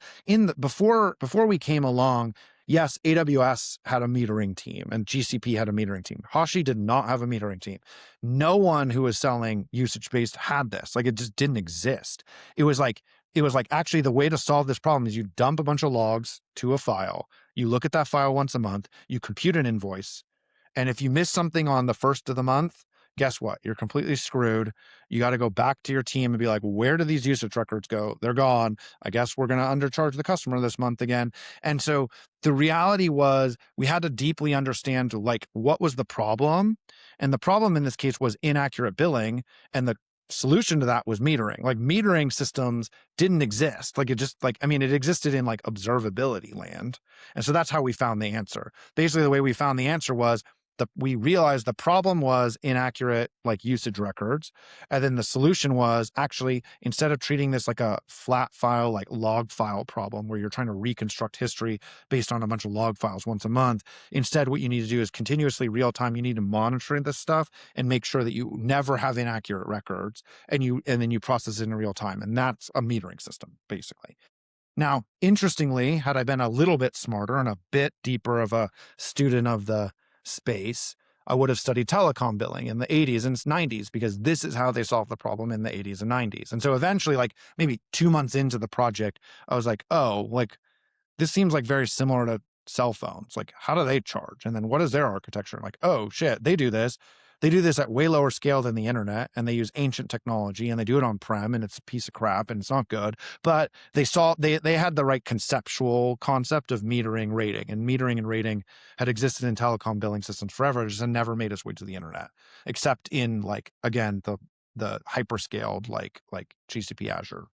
before we came along, yes, AWS had a metering team and GCP had a metering team. Hashi did not have a metering team. No one who was selling usage-based had this. Like it just didn't exist. It was like actually the way to solve this problem is you dump a bunch of logs to a file. You look at that file once a month, you compute an invoice, and if you miss something on the first of the month, guess what? You're completely screwed. You got to go back to your team and be like, where do these usage records go? They're gone. I guess we're going to undercharge the customer this month again. And so the reality was we had to deeply understand like what was the problem. And the problem in this case was inaccurate billing. And the solution to that was metering. Like metering systems didn't exist. Like it just like, I mean, it existed in like observability land. And so that's how we found the answer. Basically, the way we found the answer was we realized the problem was inaccurate like usage records. And then the solution was actually, instead of treating this like a flat file, like log file problem where you're trying to reconstruct history based on a bunch of log files once a month, instead what you need to do is continuously real time, you need to monitor this stuff and make sure that you never have inaccurate records, and then you process it in real time. And that's a metering system, basically. Now, interestingly, had I been a little bit smarter and a bit deeper of a student of the space, I would have studied telecom billing in the 80s and 90s, because this is how they solved the problem in the 80s and 90s. And so eventually, like maybe 2 months into the project, I was like, oh, like this seems like very similar to cell phones. Like, how do they charge? And then what is their architecture? Like, oh shit, they do this. They do this at way lower scale than the internet, and they use ancient technology, and they do it on prem, and it's a piece of crap and it's not good. But they had the right conceptual concept of metering rating, and metering and rating had existed in telecom billing systems forever. It just had never made its way to the internet, except in like, again, the hyperscaled like GCP Azure.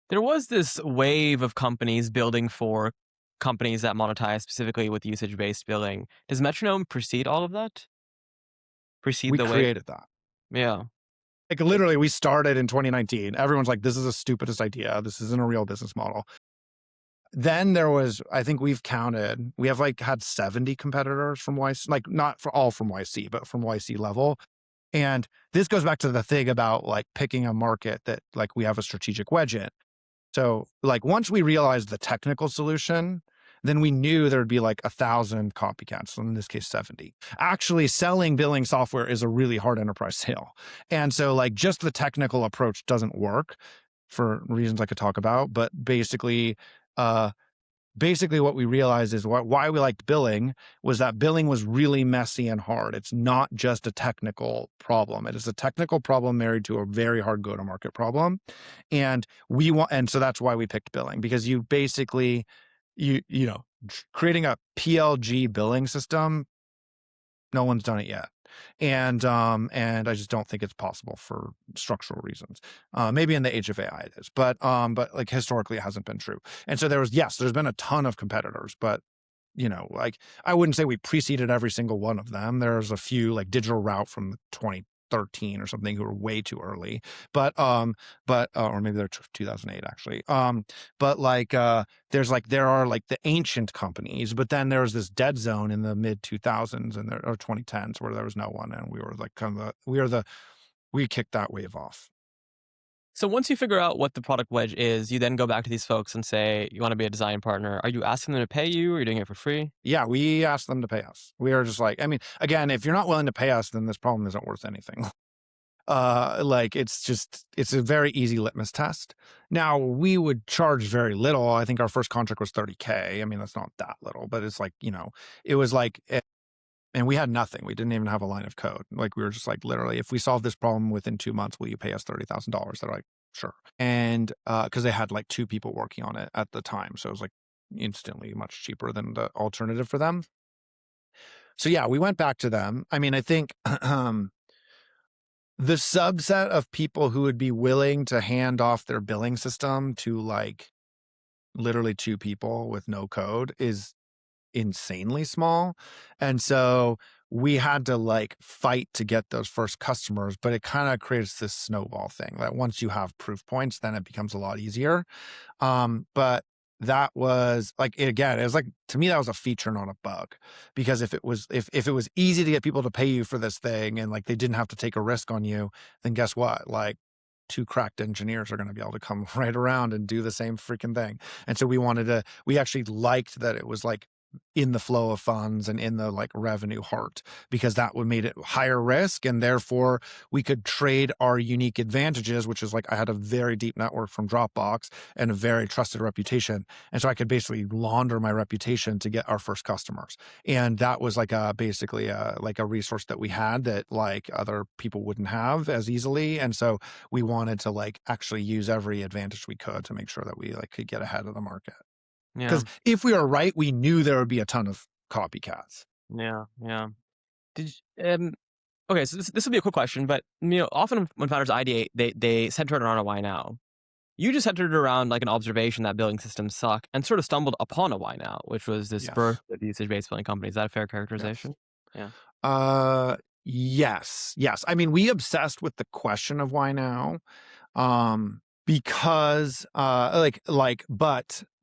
There was this wave of companies building for companies that monetize specifically with usage-based billing. Does Metronome precede all of that? Precede We the wave? created that. Yeah. Like literally, we started in 2019. Everyone's like, "This is the stupidest idea. This isn't a real business model." Then there was, I think we've counted, we have like had 70 competitors from YC, like not for all from YC, but from YC level. And this goes back to the thing about like picking a market that like we have a strategic wedge in. So like once we realized the technical solution, then we knew there'd be like 1,000 copycats. So in this case, 70. Actually, selling billing software is a really hard enterprise sale. And so like just the technical approach doesn't work for reasons I could talk about. But uh, basically what we realized is why we liked billing was that billing was really messy and hard. It's not just a technical problem. It is a technical problem married to a very hard go-to-market problem. And so that's why we picked billing, because you basically, you know, creating a PLG billing system, no one's done it yet. And I just don't think it's possible for structural reasons. Maybe in the age of AI it is, but like historically it hasn't been true. And so there's been a ton of competitors, but like I wouldn't say we preceded every single one of them. There's a few like Digital Route from 2013 or something who were way too early, but or maybe they're 2008 actually. But like there are like the ancient companies, but then there was this dead zone in the mid 2000s and or 2010s where there was no one, and we were like we kicked that wave off. So once you figure out what the product wedge is, you then go back to these folks and say, you want to be a design partner. Are you asking them to pay you, or are you doing it for free? Yeah, we asked them to pay us. We are just like, I mean, again, if you're not willing to pay us, then this problem isn't worth anything. Like it's a very easy litmus test. Now we would charge very little. I think our first contract was 30K. I mean, that's not that little, but it's like, it was like, and we had nothing. We didn't even have a line of code. Like we were just like, literally, if we solve this problem within 2 months, will you pay us $30,000? They're like, sure. And because they had like two people working on it at the time, so it was like instantly much cheaper than the alternative for them. So yeah, we went back to them. I mean, I think the subset of people who would be willing to hand off their billing system to like literally two people with no code is insanely small. And so we had to like fight to get those first customers, but it kind of creates this snowball thing that once you have proof points, then it becomes a lot easier. But that was like, again, it was like, to me, that was a feature, not a bug, because if it was easy to get people to pay you for this thing and like they didn't have to take a risk on you, then guess what? Like two cracked engineers are going to be able to come right around and do the same freaking thing. And so we actually liked that it was like in the flow of funds and in the like revenue heart, because that would made it higher risk, and therefore we could trade our unique advantages, which is like I had a very deep network from Dropbox and a very trusted reputation, and so I could basically launder my reputation to get our first customers. And that was like basically like a resource that we had that like other people wouldn't have as easily. And so we wanted to like actually use every advantage we could to make sure that we like could get ahead of the market. Yeah. Because if we were right, we knew there would be a ton of copycats. Yeah. Yeah. Did you, okay, so this will be a quick question, but often when founders ideate, they center it around a why now. You just centered it around like an observation that billing systems suck, and sort of stumbled upon a why now, which was this Yes. birth of usage-based billing companies. Is that a fair Yes. characterization? Yeah. Yes. Yes. I mean, we obsessed with the question of why now. Because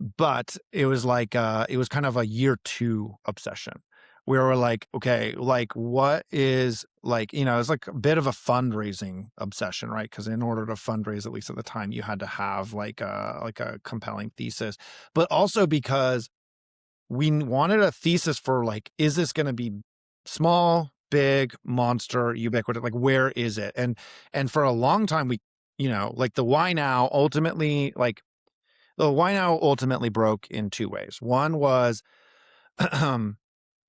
but it was like it was kind of a year two obsession where we're like, okay, like what is like, it's like a bit of a fundraising obsession, right? Because in order to fundraise, at least at the time, you had to have like a compelling thesis, but also because we wanted a thesis for like, is this going to be small, big, monster, ubiquitous? Like, where is it? And for a long time, we, like the why now ultimately broke in two ways. One was the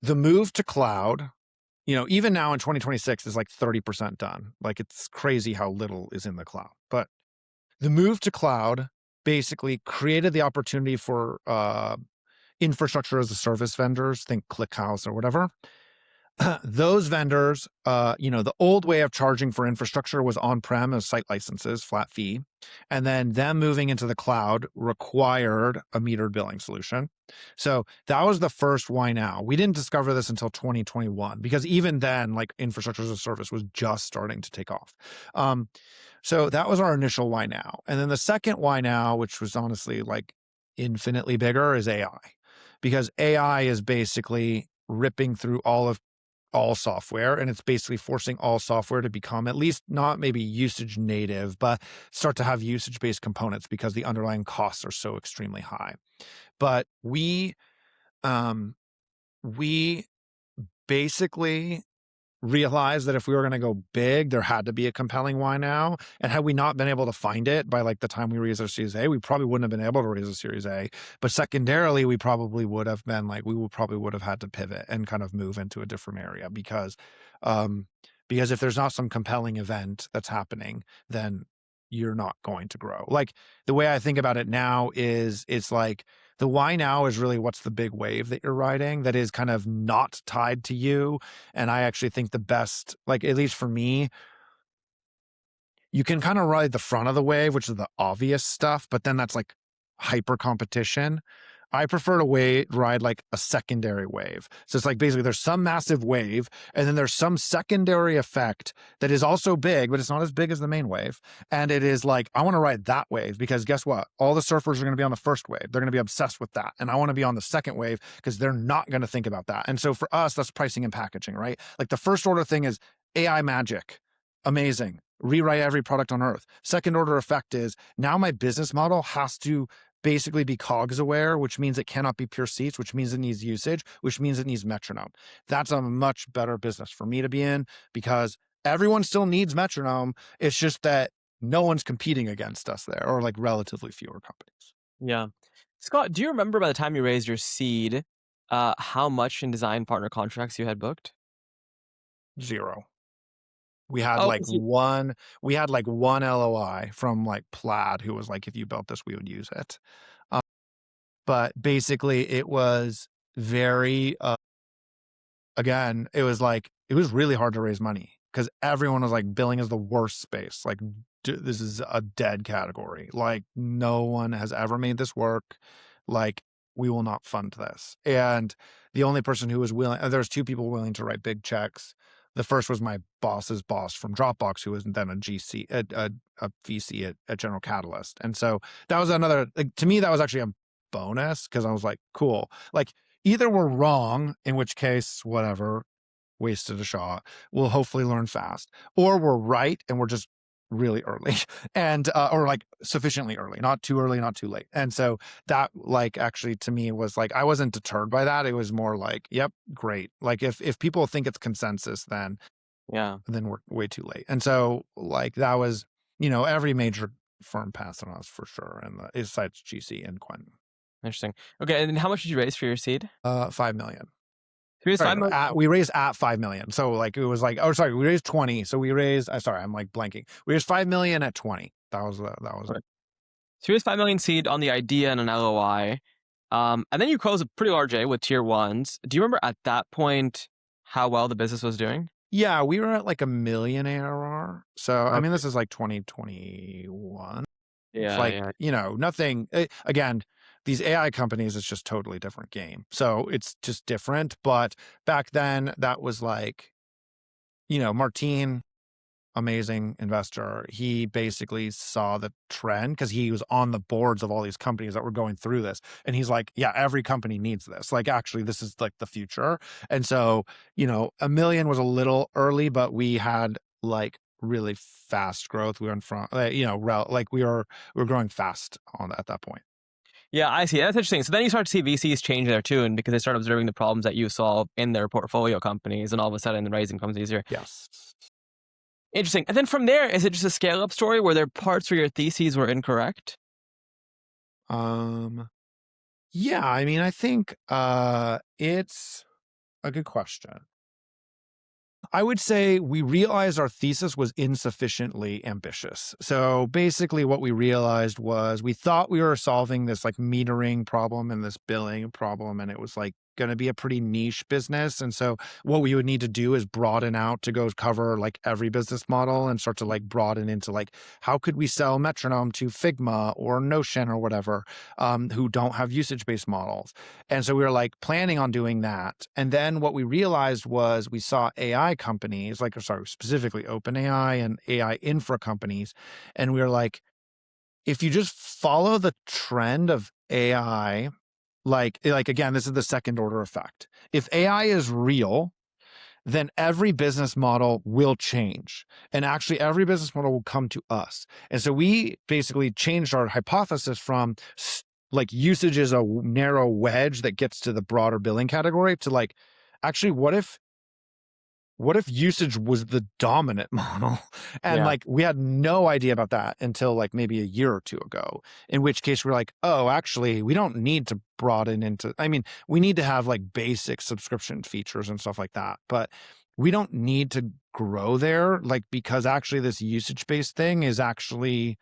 move to cloud. Even now in 2026 is like 30% done. Like it's crazy how little is in the cloud. But the move to cloud basically created the opportunity for infrastructure as a service vendors, think ClickHouse or whatever, those vendors, the old way of charging for infrastructure was on-prem as site licenses, flat fee. And then them moving into the cloud required a metered billing solution. So that was the first why now. We didn't discover this until 2021 because even then, like infrastructure as a service was just starting to take off. So that was our initial why now. And then the second why now, which was honestly like infinitely bigger, is AI. Because AI is basically ripping through all software, and it's basically forcing all software to become at least not maybe usage native, but start to have usage-based components because the underlying costs are so extremely high. But um, we basically realized that if we were going to go big, there had to be a compelling why now. And had we not been able to find it by like the time we raised our Series A, we probably wouldn't have been able to raise a Series A. But secondarily, we probably would have been like, probably would have had to pivot and kind of move into a different area because if there's not some compelling event that's happening, then you're not going to grow. Like the way I think about it now is it's like the why now is really what's the big wave that you're riding that is kind of not tied to you. And I actually think the best, like at least for me, you can kind of ride the front of the wave, which is the obvious stuff, but then that's like hyper competition. I prefer to ride like a secondary wave. So it's like basically there's some massive wave and then there's some secondary effect that is also big, but it's not as big as the main wave. And it is like, I want to ride that wave because guess what? All the surfers are going to be on the first wave. They're going to be obsessed with that. And I want to be on the second wave because they're not going to think about that. And so for us, that's pricing and packaging, right? Like the first order thing is AI magic. Amazing. Rewrite every product on earth. Second order effect is now my business model has to basically be cogs aware, which means it cannot be pure seats, which means it needs usage, which means it needs metronome. That's a much better business for me to be in because everyone still needs metronome. It's just that no one's competing against us there, or like relatively fewer companies. Yeah. Scott, do you remember by the time you raised your seed, how much in design partner contracts you had booked? Zero. We had Oh, like one LOI from like Plaid, who was like, if you built this, we would use it. But basically it was very, again, it was really hard to raise money because everyone was like, billing is the worst space. Like, this is a dead category. Like, no one has ever made this work. Like, we will not fund this. And the only person who was willing, there's two people willing to write big checks. The first was my boss's boss from Dropbox, who was then a GC, a VC at General Catalyst. And so that was another, like, to me, that was actually a bonus because I was like, cool. Like, either we're wrong, in which case, whatever, wasted a shot. We'll hopefully learn fast, or we're right and we're just really early and or like sufficiently early, not too early, not too late. And so that like actually to me was like I wasn't deterred by that. It was more like, yep, great. Like if people think it's consensus, then we're way too late. And so like that was every major firm passed on us for sure, and besides GC and Quentin. Interesting. Okay, and then how much did you raise for your seed? 5 million. You raised 5 million? We raised at 5 million. So like it was like, oh sorry, we raised 20. So we raised, sorry, I'm like blanking. We raised 5 million at 20. That was Right. So you raised 5 million seed on the idea and an LOI. And then you closed a pretty large A with tier ones. Do you remember at that point how well the business was doing? Yeah, we were at like $1 million ARR. So I mean, Okay. this is like 2021. It's Yeah, like, yeah. nothing, again, these AI companies, it's just totally different game. So it's just different. But back then that was like, Martine, amazing investor. He basically saw the trend because he was on the boards of all these companies that were going through this. And he's like, yeah, every company needs this. Like, actually, this is like the future. And so, $1 million was a little early, but we had like really fast growth. We went from, like we were growing fast at that point. Yeah, I see. That's interesting. So then you start to see VCs change their tune because they start observing the problems that you solve in their portfolio companies, and all of a sudden the raising becomes easier. Yes. Interesting. And then from there, is it just a scale-up story where there are parts where your theses were incorrect? Yeah, I mean, I think it's a good question. I would say we realized our thesis was insufficiently ambitious. So basically what we realized was we thought we were solving this like metering problem and this billing problem, and it was like going to be a pretty niche business. And so what we would need to do is broaden out to go cover like every business model and start to like broaden into like, how could we sell Metronome to Figma or Notion or whatever, who don't have usage-based models. And so we were like planning on doing that. And then what we realized was we saw AI companies, like, sorry, specifically OpenAI and AI infra companies. And we were like, if you just follow the trend of AI, like again, this is the second order effect. If AI is real, then every business model will change. And actually, every business model will come to us. And so we basically changed our hypothesis from like usage is a narrow wedge that gets to the broader billing category to like, actually, what if usage was the dominant model? And Yeah. like, we had no idea about that until like maybe a year or two ago, in which case we're like, oh, actually, we don't need to broaden into, I mean, we need to have like basic subscription features and stuff like that, but we don't need to grow there, like, because actually this usage-based thing is actually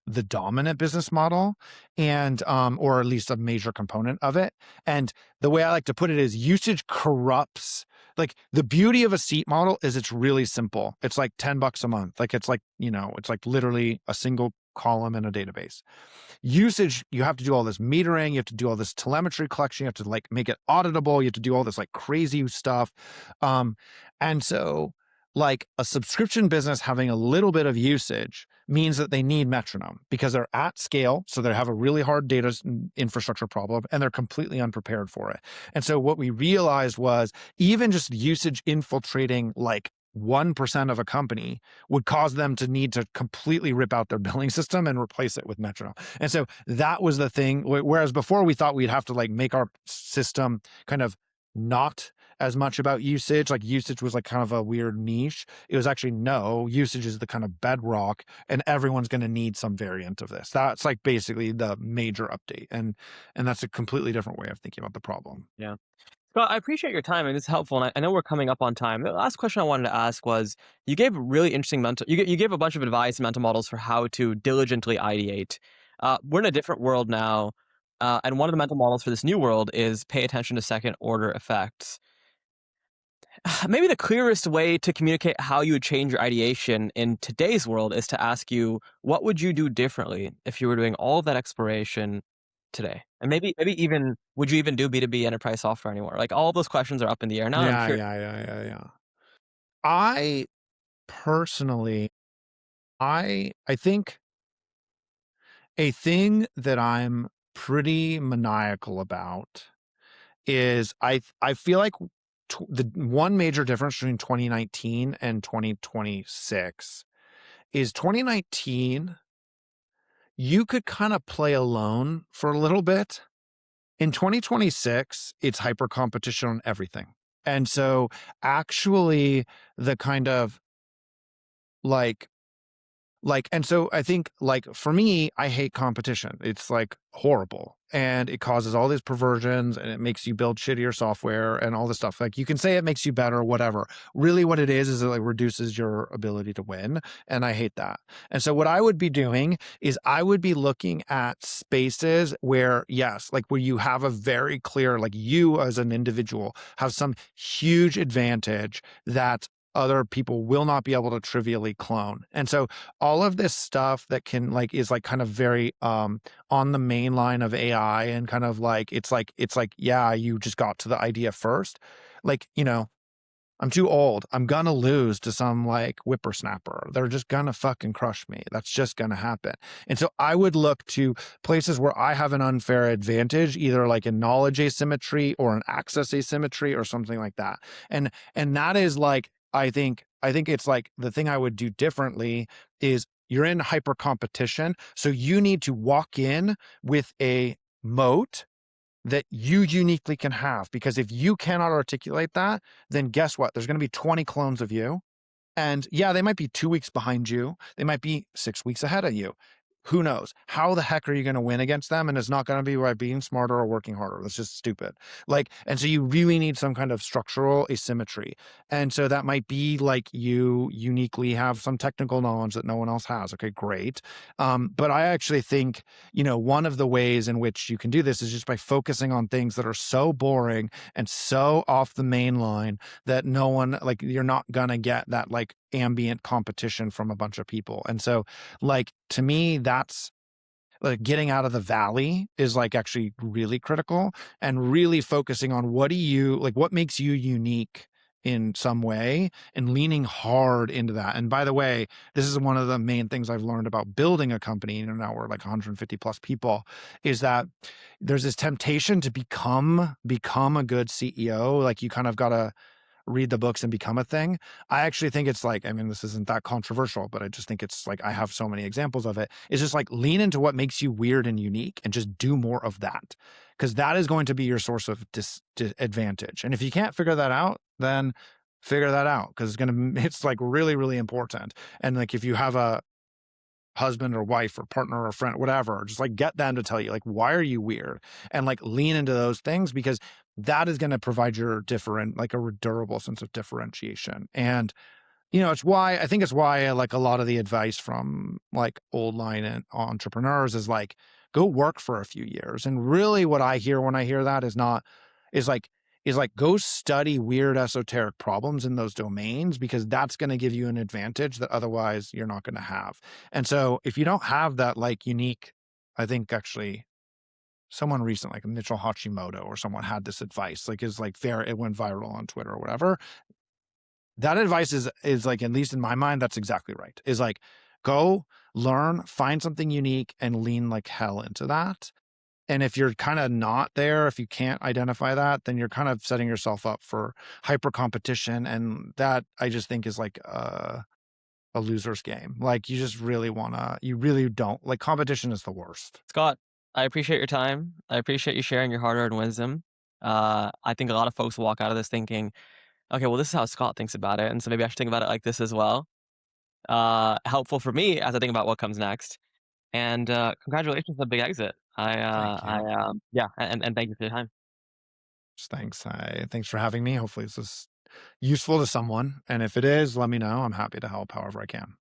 the dominant business model and, or at least a major component of it. And the way I like to put it is usage corrupts. Like the beauty of a seat model is it's really simple. It's like $10 a month. Like it's like, it's like literally a single column in a database. Usage, you have to do all this metering, you have to do all this telemetry collection, you have to like make it auditable, you have to do all this like crazy stuff. And so like a subscription business having a little bit of usage means that they need Metronome because they're at scale. So they have a really hard data infrastructure problem and they're completely unprepared for it. And so what we realized was even just usage infiltrating like 1% of a company would cause them to need to completely rip out their billing system and replace it with Metronome. And so that was the thing. Whereas before we thought we'd have to like make our system kind of not as much about usage, like usage was like kind of a weird niche. It was actually no, usage is the kind of bedrock and everyone's going to need some variant of this. That's like basically the major update. And that's a completely different way of thinking about the problem. Yeah. Well, I appreciate your time, and it's helpful. And I know we're coming up on time. The last question I wanted to ask was: you gave really interesting you gave a bunch of advice, mental models for how to diligently ideate. We're in a different world now, and one of the mental models for this new world is pay attention to second order effects. Maybe the clearest way to communicate how you would change your ideation in today's world is to ask you, what would you do differently if you were doing all of that exploration today? And maybe even, would you even do B2B enterprise software anymore? Like all those questions are up in the air now. And I'm Yeah, curious. yeah. I personally, I think a thing that I'm pretty maniacal about is I feel like the one major difference between 2019 and 2026 is 2019 you could kind of play alone for a little bit. In 2026, it's hyper competition on everything. And so actually the kind of like and so I think like for me, I hate competition. It's like horrible and it causes all these perversions and it makes you build shittier software and all this stuff. Like you can say it makes you better, whatever. Really what it is it like reduces your ability to win. And I hate that. And so what I would be doing is I would be looking at spaces where, yes, like where you have a very clear, like you as an individual have some huge advantage that other people will not be able to trivially clone. And so all of this stuff that can like is like kind of very on the main line of AI and kind of like it's like yeah, you just got to the idea first. Like, I'm too old. I'm gonna lose to some like whippersnapper. They're just gonna fucking crush me. That's just gonna happen. And so I would look to places where I have an unfair advantage, either like in knowledge asymmetry or an access asymmetry or something like that. And that is like I think it's like the thing I would do differently is you're in hyper competition. So you need to walk in with a moat that you uniquely can have. Because if you cannot articulate that, then guess what? There's going to be 20 clones of you. And yeah, they might be 2 weeks behind you. They might be 6 weeks ahead of you. Who knows? How the heck are you going to win against them? And it's not going to be by being smarter or working harder. That's just stupid. Like, and so you really need some kind of structural asymmetry. And so that might be like you uniquely have some technical knowledge that no one else has. Okay, great. But I actually think, one of the ways in which you can do this is just by focusing on things that are so boring and so off the main line that no one, like, you're not going to get that like ambient competition from a bunch of people. And so, like, to me, that's like getting out of the valley is like actually really critical, and really focusing on what makes you unique in some way, and leaning hard into that. And by the way, this is one of the main things I've learned about building a company. Now we're like 150 plus people, is that there's this temptation to become a good CEO. Like, you kind of got to read the books and become a thing. I actually think it's like, I mean, this isn't that controversial, but I just think it's like, I have so many examples of it. It's just like, lean into what makes you weird and unique and just do more of that. Cause that is going to be your source of advantage. And if you can't figure that out, then figure that out. Cause it's like really, really important. And like, if you have a husband or wife or partner or friend, whatever, just like get them to tell you, like, why are you weird? And like lean into those things, because that is going to provide your like a durable sense of differentiation. And it's why like a lot of the advice from like old line and entrepreneurs is like, go work for a few years. And really what I hear when I hear that is like, go study weird esoteric problems in those domains, because that's going to give you an advantage that otherwise you're not going to have. And so if you don't have that like unique, I think actually someone recent, like Mitchell Hashimoto or someone, had this advice, like, is like it went viral on Twitter or whatever. That advice is like, at least in my mind, that's exactly right. Is like, go learn, find something unique, and lean like hell into that. And if you're kind of not there, if you can't identify that, then you're kind of setting yourself up for hyper competition. And that, I just think, is like a loser's game. Like, you really don't like, competition is the worst. Scott, I appreciate your time. I appreciate you sharing your hard-earned wisdom. I think a lot of folks walk out of this thinking, okay, well, this is how Scott thinks about it, and so maybe I should think about it like this as well. Helpful for me as I think about what comes next. And congratulations on the big exit. Thank you. Yeah, and thank you for your time. Thanks. Thanks for having me. Hopefully this is useful to someone. And if it is, let me know. I'm happy to help however I can.